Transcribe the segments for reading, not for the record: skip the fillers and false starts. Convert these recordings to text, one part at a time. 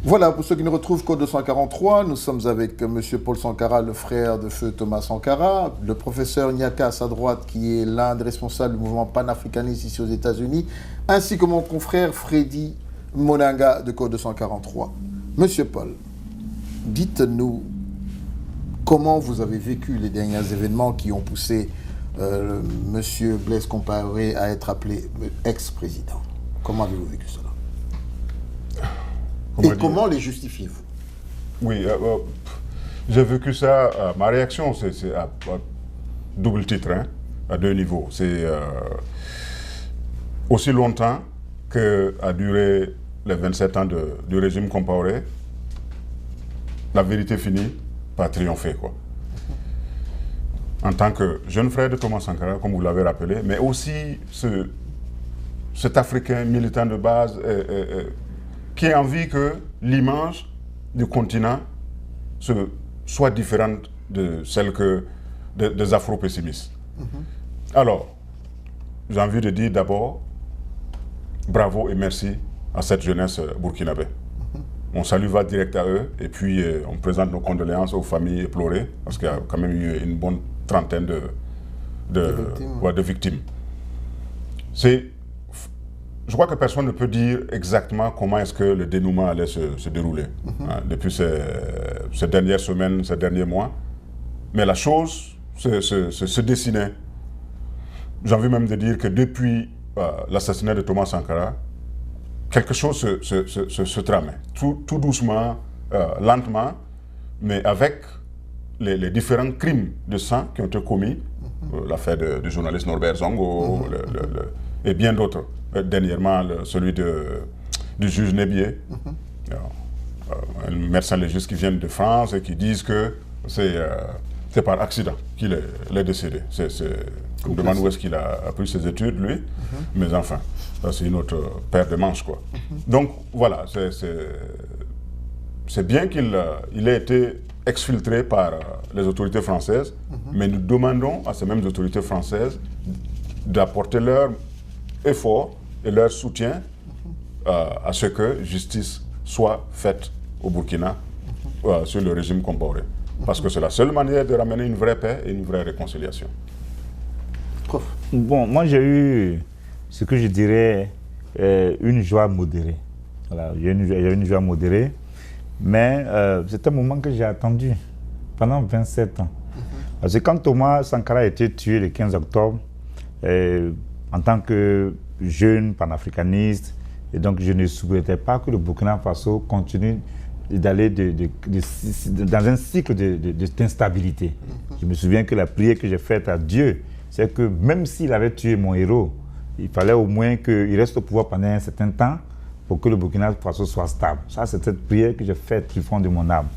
Voilà, pour ceux qui nous retrouvent, Code 243, nous sommes avec M. Paul Sankara, le frère de feu Thomas Sankara, le professeur Nyaka à sa droite, qui est l'un des responsables du mouvement panafricaniste ici aux États-Unis, ainsi que mon confrère Freddy Monanga de Code 243. Monsieur Paul, dites-nous comment vous avez vécu les derniers événements qui ont poussé M. Blaise Compaoré à être appelé ex-président. Comment avez-vous vécu cela? Et comment les justifiez-vous? Oui, j'ai vécu ça. Ma réaction, c'est à double titre, hein, à deux niveaux. C'est aussi longtemps qu'a duré les 27 ans du régime Compaoré, la vérité finit par triompher, quoi. En tant que jeune frère de Thomas Sankara, comme vous l'avez rappelé, mais aussi cet Africain militant de base qui a envie que l'image du continent soit différente de celle des afro-pessimistes. Alors, j'ai envie de dire d'abord bravo et merci à cette jeunesse burkinabé. Mon salut va direct à eux et puis on présente nos condoléances aux familles éplorées parce qu'il y a quand même eu une bonne trentaine de victimes. Je crois que personne ne peut dire exactement comment est-ce que le dénouement allait se dérouler depuis ces dernières semaines, ces derniers mois. Mais la chose se dessinait. J'ai envie même de dire que depuis l'assassinat de Thomas Sankara, quelque chose se tramait. Tout doucement, lentement, mais avec les différents crimes de sang qui ont été commis, l'affaire du journaliste Norbert Zongo et bien d'autres. Dernièrement, celui du juge Nébier, un médecin légiste qui vient de France et qui disent que c'est par accident qu'il est décédé. Je me demande où est-ce qu'il a appris ses études, lui, mais enfin, ça c'est une autre paire de manches, quoi. Donc voilà, c'est bien qu'il ait été exfiltré par les autorités françaises, mais nous demandons à ces mêmes autorités françaises d'apporter leur effort et leur soutien à ce que justice soit faite au Burkina sur le régime Compaoré. Parce que c'est la seule manière de ramener une vraie paix et une vraie réconciliation. Prof. Bon, moi j'ai eu ce que je dirais une joie modérée. Voilà, j'ai eu une joie modérée, mais c'est un moment que j'ai attendu pendant 27 ans. Parce que quand Thomas Sankara a été tué le 15 octobre, en tant que jeune panafricaniste, et donc je ne souhaitais pas que le Burkina Faso continue d'aller dans un cycle d'instabilité. Je me souviens que la prière que j'ai faite à Dieu, c'est que même s'il avait tué mon héros, il fallait au moins qu'il reste au pouvoir pendant un certain temps pour que le Burkina Faso soit stable. Ça, c'est cette prière que j'ai faite du fond de mon âme.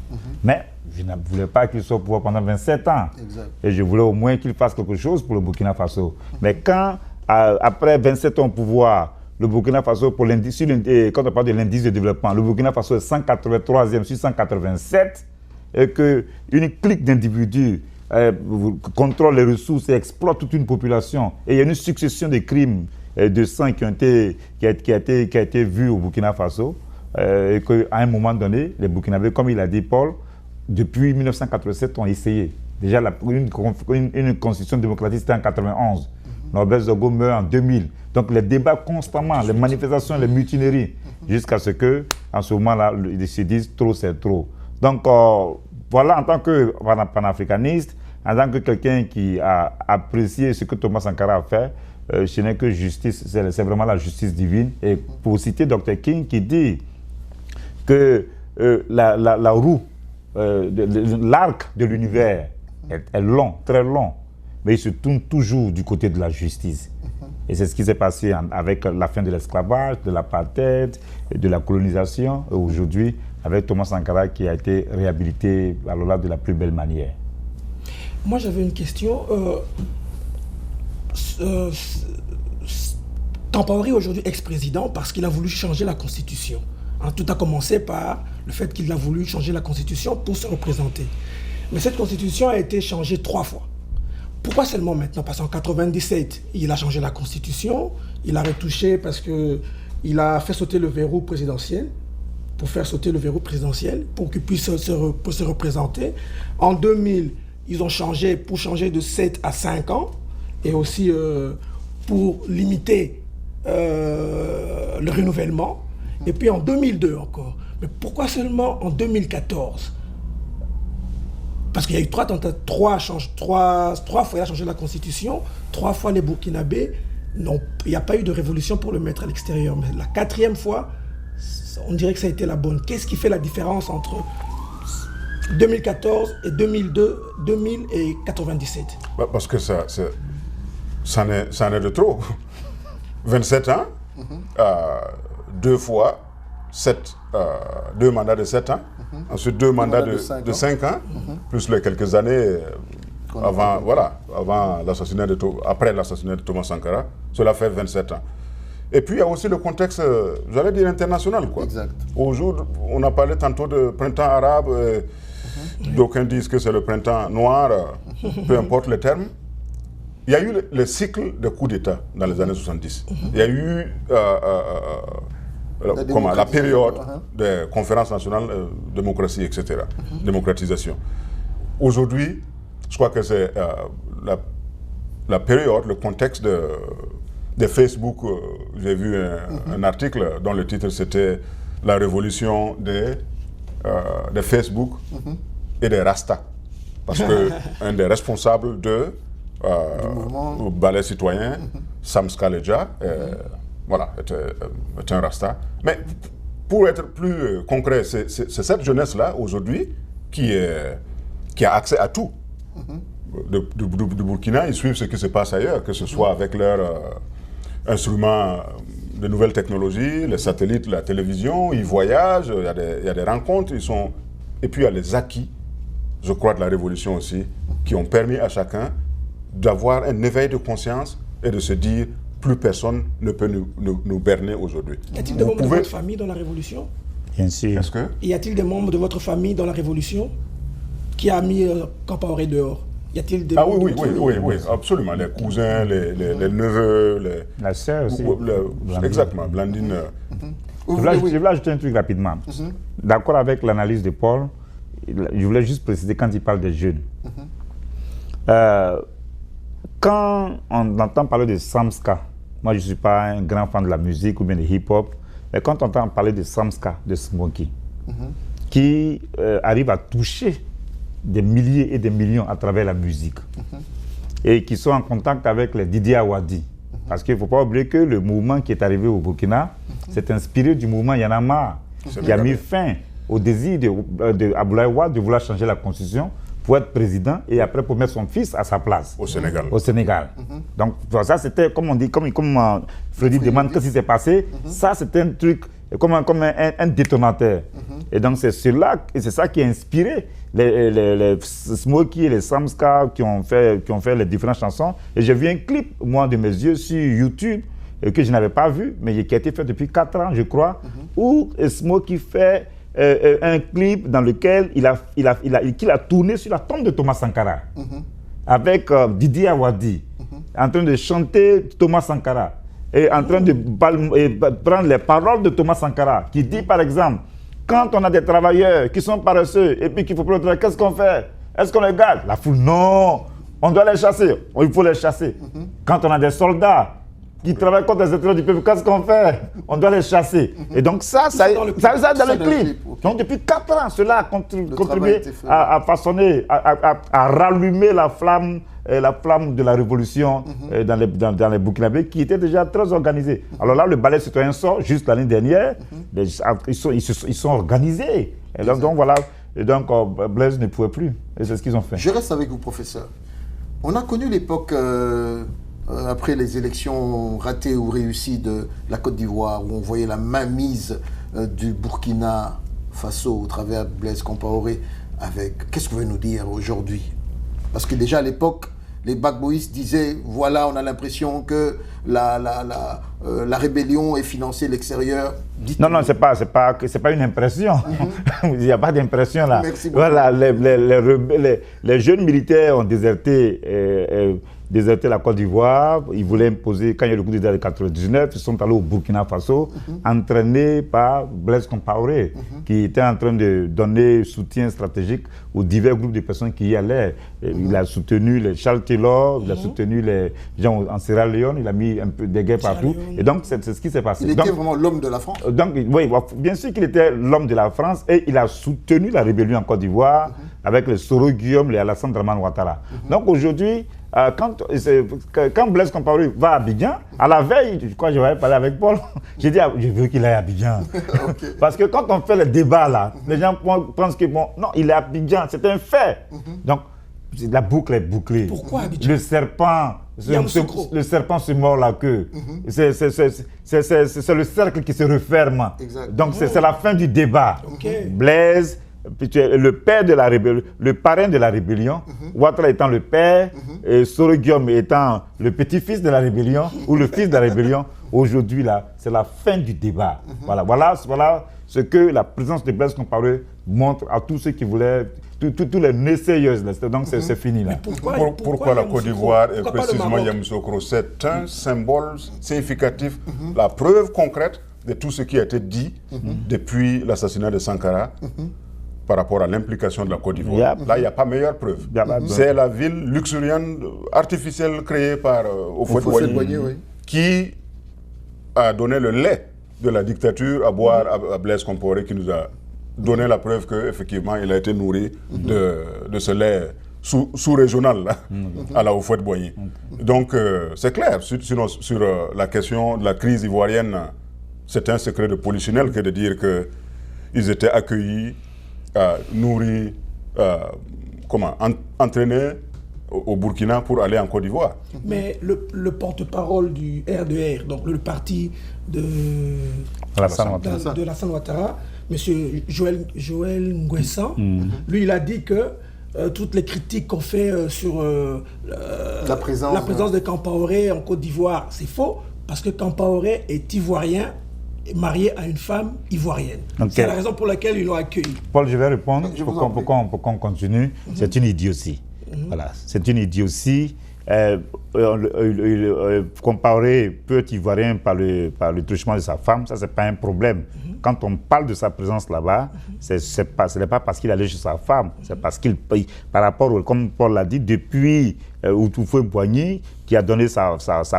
Mais je ne voulais pas qu'il soit au pouvoir pendant 27 ans. Exact. Et je voulais au moins qu'il fasse quelque chose pour le Burkina Faso. Mais quand après 27 ans au pouvoir, le Burkina Faso, quand on parle de l'indice de développement, le Burkina Faso est 183e sur 187, et qu'une clique d'individus contrôle les ressources et exploite toute une population, et il y a une succession de crimes de sang qui a été vue au Burkina Faso, et qu'à un moment donné, les Burkinabés, comme il a dit Paul, depuis 1987, ont essayé. Déjà, une constitution démocratique, c'était en 1991. Norbert Zongo meurt en 2000. Donc les débats constamment, les manifestations, les mutineries, jusqu'à ce que, en ce moment-là, ils se disent trop, c'est trop. Donc voilà, en tant que panafricaniste, en tant que quelqu'un qui a apprécié ce que Thomas Sankara a fait, ce n'est que justice, c'est vraiment la justice divine. Et pour citer Dr King qui dit que la roue, l'arc de l'univers est long, très long, mais il se tourne toujours du côté de la justice. Et c'est ce qui s'est passé avec la fin de l'esclavage, de l'apartheid, de la colonisation, et aujourd'hui, avec Thomas Sankara qui a été réhabilité alors là de la plus belle manière. Moi, j'avais une question. Compaoré aujourd'hui ex-président parce qu'il a voulu changer la Constitution. Tout a commencé par le fait qu'il a voulu changer la Constitution pour se représenter. Mais cette Constitution a été changée 3 fois. Pourquoi seulement maintenant? Parce qu'en 1997, il a changé la Constitution, il a retouché parce qu'il a fait sauter le verrou présidentiel pour faire sauter le verrou présidentiel, pour qu'ils puissent se représenter. En 2000, ils ont changé pour changer de 7 à 5 ans et aussi pour limiter le renouvellement. Et puis en 2002 encore. Mais pourquoi seulement en 2014 ? Parce qu'il y a eu trois fois il a changé la constitution, 3 fois les Burkinabés, il n'y a pas eu de révolution pour le mettre à l'extérieur. Mais la 4e fois, on dirait que ça a été la bonne. Qu'est-ce qui fait la différence entre 2014 et 2002, 2000 et 97 ? Parce que ça en est de trop. 27 ans, 2 fois, 2 mandats de 7 ans, ensuite 2 mandats de 5 ans, plus les quelques années avant l'assassinat après l'assassinat de Thomas Sankara, cela fait 27 ans. Et puis il y a aussi le contexte, j'allais dire international, quoi. Exact. Aujourd'hui, on a parlé tantôt de printemps arabe, d'aucuns disent que c'est le printemps noir, peu importe le terme. Il y a eu le cycle de coups d'État dans les années 70. Il y a eu la période de conférence nationale, démocratie, etc., démocratisation. Aujourd'hui, je crois que c'est la période, le contexte de Facebook. J'ai vu un article dont le titre c'était « La révolution de Facebook et des Rastas ». Parce qu'un des responsables du ballet citoyen, Sam Skaleja, était un Rasta. Mais pour être plus concret, c'est cette jeunesse-là, aujourd'hui, qui a accès à tout. Du Burkina, ils suivent ce qui se passe ailleurs, que ce soit avec leurs instruments de nouvelles technologies, les satellites, la télévision, ils voyagent, il y a des rencontres, et puis il y a les acquis, je crois, de la révolution aussi, qui ont permis à chacun d'avoir un éveil de conscience et de se dire plus personne ne peut nous berner aujourd'hui. Y a-t-il des membres de votre famille dans la Révolution ? Bien sûr. Est-ce que? Y a-t-il des membres de votre famille dans la Révolution qui a mis Compaoré dehors ? Y a-t-il des membres oui, absolument. Les cousins, les neveux, la sœur aussi. Exactement, Blandine. Je voulais ajouter un truc rapidement. D'accord avec l'analyse de Paul, je voulais juste préciser quand il parle des jeunes. Quand on entend parler de Samska, moi je ne suis pas un grand fan de la musique ou bien de hip-hop, mais quand on entend parler de Samska, de Smokey, qui arrive à toucher des milliers et des millions à travers la musique, et qui sont en contact avec les Didier Awadi, parce qu'il ne faut pas oublier que le mouvement qui est arrivé au Burkina s'est inspiré du mouvement Y en a marre, qui a mis fin au désir de Abdoulaye Wade de vouloir changer la constitution pour être président et après pour mettre son fils à sa place. Au Sénégal. Au Sénégal. Donc ça c'était, comme on dit, comme Freddy demande qu'est-ce qui s'est passé, ça c'était un truc, comme un détonateur. Et donc c'est cela, et c'est ça qui a inspiré les Smokey et les Samska qui ont fait les différentes chansons. Et j'ai vu un clip, moi, de mes yeux sur YouTube, que je n'avais pas vu, mais qui a été fait depuis 4 ans, je crois, où Smokey fait un clip dans lequel il a tourné sur la tombe de Thomas Sankara, avec Didier Awadi, en train de chanter Thomas Sankara, et en train de prendre les paroles de Thomas Sankara, qui dit par exemple, quand on a des travailleurs qui sont paresseux et puis qu'il faut plus le travail, qu'est-ce qu'on fait? Est-ce qu'on les garde? La foule, non, on doit les chasser, il faut les chasser. Quand on a des soldats qui travaillent contre les intérêts du peuple, qu'est-ce qu'on fait? On doit les chasser. Et donc ça dans le clip. Donc depuis 4 ans, cela a contribué à façonner, à rallumer la flamme de la révolution dans les Burkinabés qui étaient déjà très organisés. Alors là, le ballet citoyen sort juste l'année dernière. Ils sont organisés. Et donc voilà. Et donc Blaise ne pouvait plus. Et c'est ce qu'ils ont fait. Je reste avec vous, professeur. On a connu l'époque après les élections ratées ou réussies de la Côte d'Ivoire, où on voyait la mainmise du Burkina Faso au travers de Blaise Compaoré. Qu'est-ce que vous pouvez nous dire aujourd'hui? Parce que déjà à l'époque, les Gbagboïstes disaient, voilà, on a l'impression que la rébellion est financée de l'extérieur. Non, c'est pas une impression. Il n'y a pas d'impression là. Merci beaucoup. Voilà, les jeunes militaires ont déserté déserté la Côte d'Ivoire. Ils voulaient imposer, quand il y a eu le coup d'État de 1999, ils sont allés au Burkina Faso, entraînés par Blaise Compaoré, qui était en train de donner soutien stratégique aux divers groupes de personnes qui y allaient. Il a soutenu les Charles Taylor, il a soutenu les gens en Sierra Leone, il a mis un peu des guerres partout. Et donc, c'est ce qui s'est passé. Il était vraiment l'homme de la France. Donc, oui, bien sûr qu'il était l'homme de la France et il a soutenu la rébellion en Côte d'Ivoire avec les Soro Guillaume, les Alassane Dramane Ouattara. Donc aujourd'hui, quand Blaise Compaoré va à Abidjan, à la veille, je crois que j'avais parlé avec Paul, j'ai dit, je veux qu'il aille à Abidjan. Parce que quand on fait le débat là, les gens pensent que bon, non, il est à Abidjan, c'est un fait. Donc, la boucle est bouclée. Pourquoi Abidjan? Le serpent se mord la queue. C'est le cercle qui se referme. Exact. Donc c'est la fin du débat. Okay. Blaise, le père de la rébellion, le parrain de la rébellion, Ouattara étant le père, et Soro Guillaume étant le petit-fils de la rébellion ou le fils de la rébellion. Aujourd'hui là, c'est la fin du débat. Voilà ce que la présence de Blaise Compaoré montre à tous ceux qui voulaient. Tous les naysayeuses, donc c'est fini là. Pourquoi la Côte d'Ivoire et précisément Yamoussoukro? C'est un symbole significatif, la preuve concrète de tout ce qui a été dit depuis l'assassinat de Sankara par rapport à l'implication de la Côte d'Ivoire. Là, il n'y a pas meilleure preuve. C'est la ville luxuriante, artificielle créée par Houphouët-Boigny qui a donné le lait de la dictature à boire à Blaise Compaoré, qui nous a donner la preuve qu'effectivement, il a été nourri de ce lait sous-régional à la Houphouët-Boigny. Donc, c'est clair, sur la question de la crise ivoirienne, c'est un secret de polichinelle que de dire qu'ils étaient accueillis, nourris, entraînés au Burkina pour aller en Côte d'Ivoire. Mais le porte-parole du RDR, donc le parti de Alassane Ouattara, M. Joël Nguessan, lui, il a dit que toutes les critiques qu'on fait sur la présence de Compaoré en Côte d'Ivoire, c'est faux, parce que Compaoré est ivoirien, marié à une femme ivoirienne. C'est la raison pour laquelle ils l'ont accueilli. Paul, je vais répondre pour qu'on continue. C'est une idiotie. Voilà, c'est une idiotie. Compaoré peut être ivoirien par le truchement de sa femme, ça c'est pas un problème. Quand on parle de sa présence là-bas, ce n'est pas parce qu'il allait chez sa femme, c'est parce qu'il paye par rapport, comme Paul l'a dit, depuis Houphouët-Boigny qui a donné sa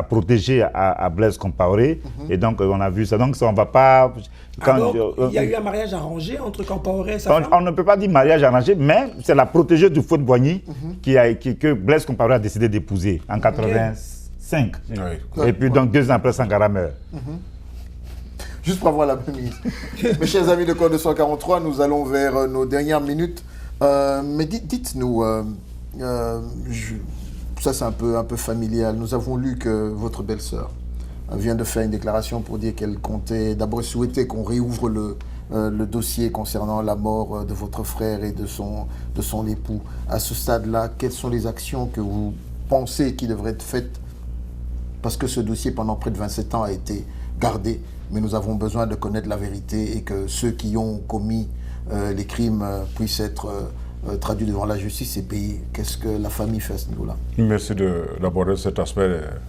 protégée à Blaise Compaoré, et donc on a vu ça. Donc ça, on ne va pas... il y a eu un mariage arrangé entre Compaoré et sa femme? On ne peut pas dire mariage arrangé, mais c'est la protégée du Houphouët-Boigny que Blaise Compaoré a décidé d'épouser en 85. Et puis donc 2 ans après, Sankara meurt. Juste pour avoir la ministre. Mes chers amis de Code 243, nous allons vers nos dernières minutes. Mais dites-nous, ça c'est un peu familial. Nous avons lu que votre belle-sœur vient de faire une déclaration pour dire qu'elle comptait d'abord souhaiter qu'on réouvre le dossier concernant la mort de votre frère et de son époux. À ce stade-là, quelles sont les actions que vous pensez qui devraient être faites? Parce que ce dossier, pendant près de 27 ans, a été gardé. Mais nous avons besoin de connaître la vérité et que ceux qui ont commis les crimes puissent être traduits devant la justice et payés. Qu'est-ce que la famille fait à ce niveau-là? Merci d'aborder cet aspect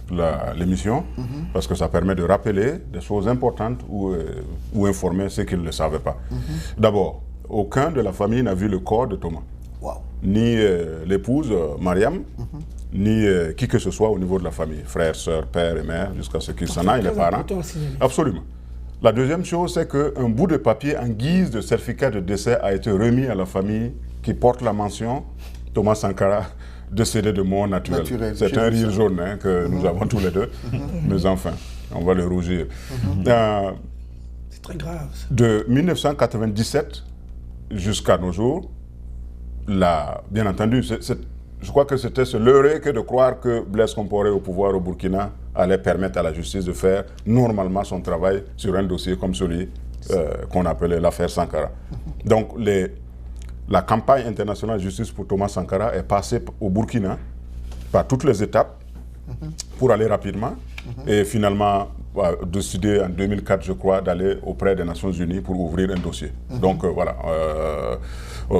de l'émission, parce que ça permet de rappeler des choses importantes ou informer ceux qui ne le savaient pas. D'abord, aucun de la famille n'a vu le corps de Thomas. Wow. Ni l'épouse Mariam, ni qui que ce soit au niveau de la famille, frères, sœurs, père et mère, jusqu'à ce qu'ils s'en aillent, les parents. Absolument. La deuxième chose, c'est qu'un bout de papier en guise de certificat de décès a été remis à la famille qui porte la mention Thomas Sankara, décédé de mort naturelle. C'est un rire jaune que nous avons tous les deux, mais enfin, on va le rougir. C'est très grave. De 1997 jusqu'à nos jours, bien entendu, je crois que c'était se leurrer que de croire que Blaise Compaoré au pouvoir au Burkina allait permettre à la justice de faire normalement son travail sur un dossier comme celui qu'on appelait l'affaire Sankara. Donc la campagne internationale de justice pour Thomas Sankara est passée au Burkina par toutes les étapes pour aller rapidement et finalement décidé en 2004, je crois, d'aller auprès des Nations Unies pour ouvrir un dossier. Donc voilà,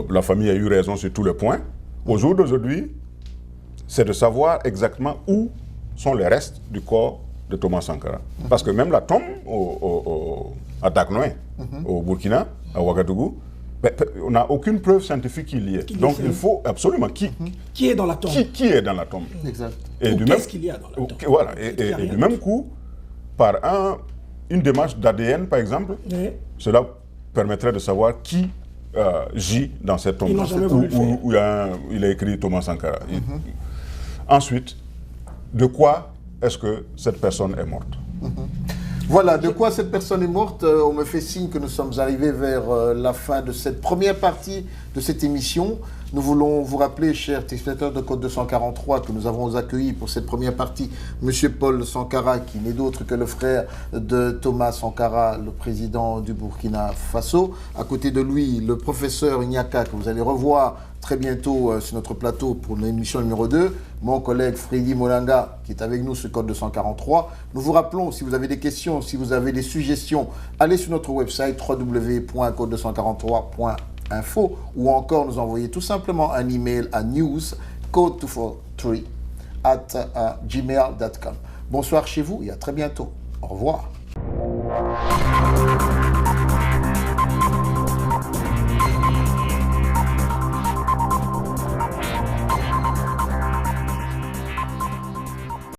la famille a eu raison sur tous les points. Au jour d'aujourd'hui, c'est de savoir exactement où sont les restes du corps de Thomas Sankara. Parce que même la tombe à Dagnoé, au Burkina, à Ouagadougou, on n'a aucune preuve scientifique qu'il y est. Donc il faut absolument qui est dans la tombe. Qui est dans la tombe. Exact. Et qu'est-ce qu'il y a dans la tombe. Voilà. Et du même coup, par une démarche d'ADN, par exemple, cela permettrait de savoir qui gît dans cette tombe où il a écrit Thomas Sankara. Ensuite, de quoi est-ce que cette personne est morte? Voilà, de quoi cette personne est morte. On me fait signe que nous sommes arrivés vers la fin de cette première partie de cette émission. Nous voulons vous rappeler, chers téléspectateurs de Code 243, que nous avons accueilli pour cette première partie M. Paul Sankara, qui n'est d'autre que le frère de Thomas Sankara, le président du Burkina Faso. À côté de lui, le professeur Nyaka, que vous allez revoir très bientôt sur notre plateau pour l'émission numéro 2. Mon collègue Freddy Molanga, qui est avec nous sur Code 243. Nous vous rappelons, si vous avez des questions, si vous avez des suggestions, allez sur notre website www.code243.info ou encore nous envoyer tout simplement un email à news code243@gmail.com. Bonsoir chez vous et à très bientôt. Au revoir.